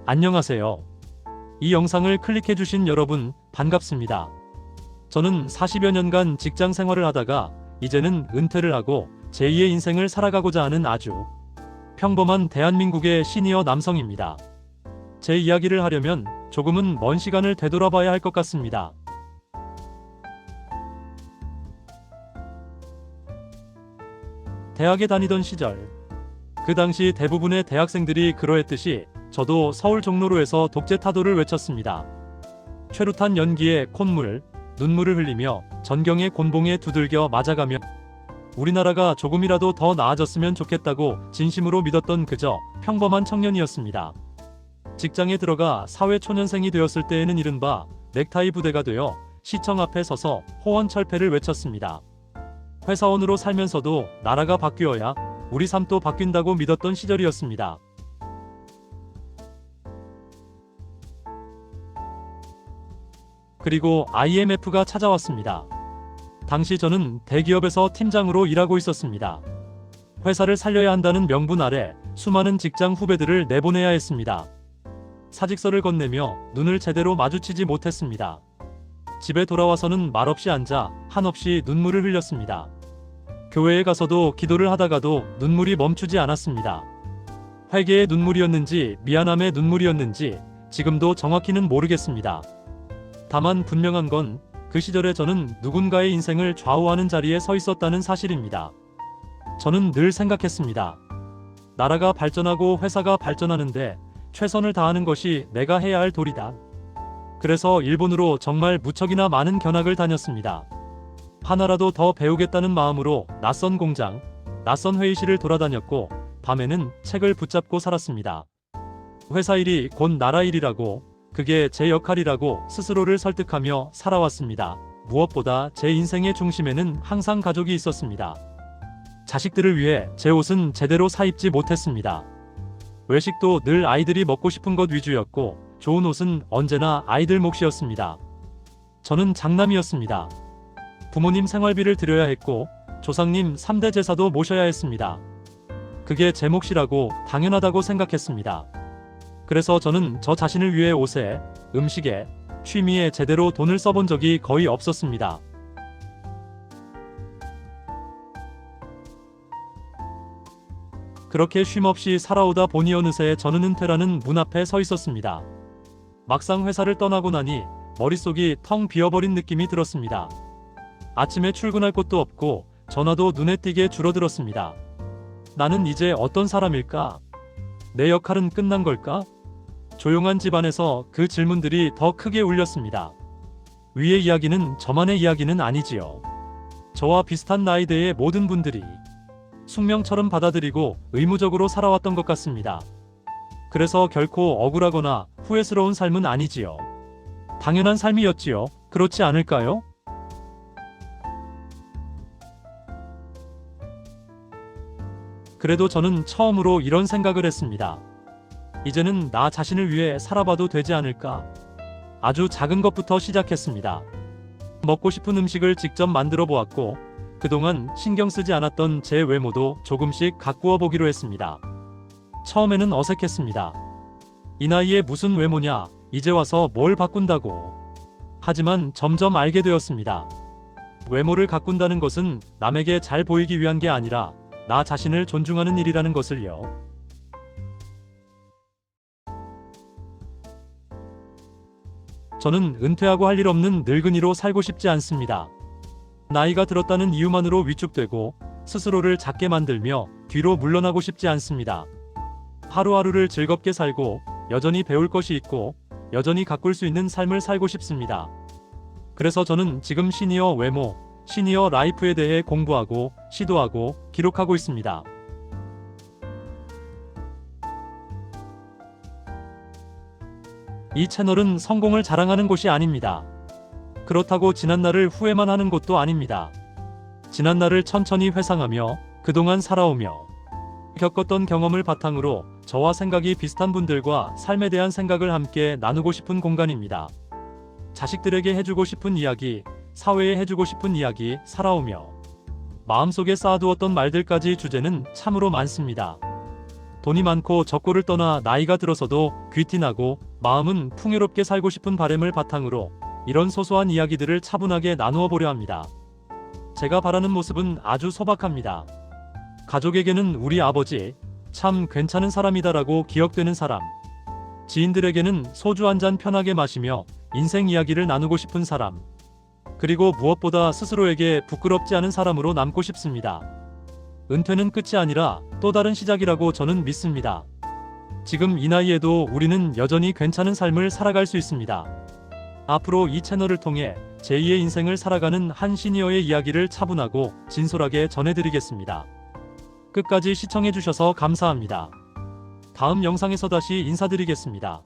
안녕하세요. 이 영상을 클릭해주신 여러분, 반갑습니다. 저는 40여 년간 직장 생활을 하다가 이제는 은퇴를 하고 제2의 인생을 살아가고자 하는 아주 평범한 대한민국의 시니어 남성입니다. 제 이야기를 하려면 조금은 먼 시간을 되돌아봐야 할 것 같습니다. 대학에 다니던 시절, 그 당시 대부분의 대학생들이 그러했듯이 저도 서울 종로로에서 독재타도를 외쳤습니다. 최루탄 연기에 콧물, 눈물을 흘리며 전경의 곤봉에 두들겨 맞아가며 우리나라가 조금이라도 더 나아졌으면 좋겠다고 진심으로 믿었던 그저 평범한 청년이었습니다. 직장에 들어가 사회초년생이 되었을 때에는 이른바 넥타이 부대가 되어 시청 앞에 서서 호언철폐를 외쳤습니다. 회사원으로 살면서도 나라가 바뀌어야 우리 삶도 바뀐다고 믿었던 시절이었습니다. 그리고 IMF가 찾아왔습니다. 당시 저는 대기업에서 팀장으로 일하고 있었습니다. 회사를 살려야 한다는 명분 아래 수많은 직장 후배들을 내보내야 했습니다. 사직서를 건네며 눈을 제대로 마주치지 못했습니다. 집에 돌아와서는 말없이 앉아 한없이 눈물을 흘렸습니다. 교회에 가서도 기도를 하다가도 눈물이 멈추지 않았습니다. 회개의 눈물이었는지 미안함의 눈물이었는지 지금도 정확히는 모르겠습니다. 다만 분명한 건 그 시절에 저는 누군가의 인생을 좌우하는 자리에 서 있었다는 사실입니다. 저는 늘 생각했습니다. 나라가 발전하고 회사가 발전하는데 최선을 다하는 것이 내가 해야 할 도리다. 그래서 일본으로 정말 무척이나 많은 견학을 다녔습니다. 하나라도 더 배우겠다는 마음으로 낯선 공장, 낯선 회의실을 돌아다녔고 밤에는 책을 붙잡고 살았습니다. 회사 일이 곧 나라 일이라고, 그게 제 역할이라고 스스로를 설득하며 살아왔습니다. 무엇보다 제 인생의 중심에는 항상 가족이 있었습니다. 자식들을 위해 제 옷은 제대로 사입지 못했습니다. 외식도 늘 아이들이 먹고 싶은 것 위주였고 좋은 옷은 언제나 아이들 몫이었습니다. 저는 장남이었습니다. 부모님 생활비를 드려야 했고 조상님 3대 제사도 모셔야 했습니다. 그게 제 몫이라고 당연하다고 생각했습니다. 그래서 저는 저 자신을 위해 옷에, 음식에, 취미에 제대로 돈을 써본 적이 거의 없었습니다. 그렇게 쉼없이 살아오다 보니 어느새 저는 은퇴라는 문 앞에 서 있었습니다. 막상 회사를 떠나고 나니 머릿속이 텅 비어버린 느낌이 들었습니다. 아침에 출근할 곳도 없고 전화도 눈에 띄게 줄어들었습니다. 나는 이제 어떤 사람일까? 내 역할은 끝난 걸까? 조용한 집안에서 그 질문들이 더 크게 울렸습니다. 위의 이야기는 저만의 이야기는 아니지요. 저와 비슷한 나이대의 모든 분들이 숙명처럼 받아들이고 의무적으로 살아왔던 것 같습니다. 그래서 결코 억울하거나 후회스러운 삶은 아니지요. 당연한 삶이었지요. 그렇지 않을까요? 그래도 저는 처음으로 이런 생각을 했습니다. 이제는 나 자신을 위해 살아봐도 되지 않을까? 아주 작은 것부터 시작했습니다. 먹고 싶은 음식을 직접 만들어 보았고 그동안 신경 쓰지 않았던 제 외모도 조금씩 가꾸어 보기로 했습니다. 처음에는 어색했습니다. 이 나이에 무슨 외모냐? 이제 와서 뭘 바꾼다고. 하지만 점점 알게 되었습니다. 외모를 가꾼다는 것은 남에게 잘 보이기 위한 게 아니라 나 자신을 존중하는 일이라는 것을요. 저는 은퇴하고 할 일 없는 늙은이로 살고 싶지 않습니다. 나이가 들었다는 이유만으로 위축되고 스스로를 작게 만들며 뒤로 물러나고 싶지 않습니다. 하루하루를 즐겁게 살고 여전히 배울 것이 있고 여전히 가꿀 수 있는 삶을 살고 싶습니다. 그래서 저는 지금 시니어 외모, 시니어 라이프에 대해 공부하고 시도하고 기록하고 있습니다. 이 채널은 성공을 자랑하는 곳이 아닙니다. 그렇다고 지난날을 후회만 하는 곳도 아닙니다. 지난날을 천천히 회상하며 그동안 살아오며 겪었던 경험을 바탕으로 저와 생각이 비슷한 분들과 삶에 대한 생각을 함께 나누고 싶은 공간입니다. 자식들에게 해주고 싶은 이야기, 사회에 해주고 싶은 이야기, 살아오며 마음속에 쌓아두었던 말들까지 주제는 참으로 많습니다. 돈이 많고 적고를 떠나 나이가 들어서도 귀티나고 마음은 풍요롭게 살고 싶은 바람을 바탕으로 이런 소소한 이야기들을 차분하게 나누어 보려 합니다. 제가 바라는 모습은 아주 소박합니다. 가족에게는 우리 아버지 참 괜찮은 사람이다라고 기억되는 사람, 지인들에게는 소주 한 잔 편하게 마시며 인생 이야기를 나누고 싶은 사람, 그리고 무엇보다 스스로에게 부끄럽지 않은 사람으로 남고 싶습니다. 은퇴는 끝이 아니라 또 다른 시작이라고 저는 믿습니다. 지금 이 나이에도 우리는 여전히 괜찮은 삶을 살아갈 수 있습니다. 앞으로 이 채널을 통해 제2의 인생을 살아가는 한 시니어의 이야기를 차분하고 진솔하게 전해드리겠습니다. 끝까지 시청해주셔서 감사합니다. 다음 영상에서 다시 인사드리겠습니다.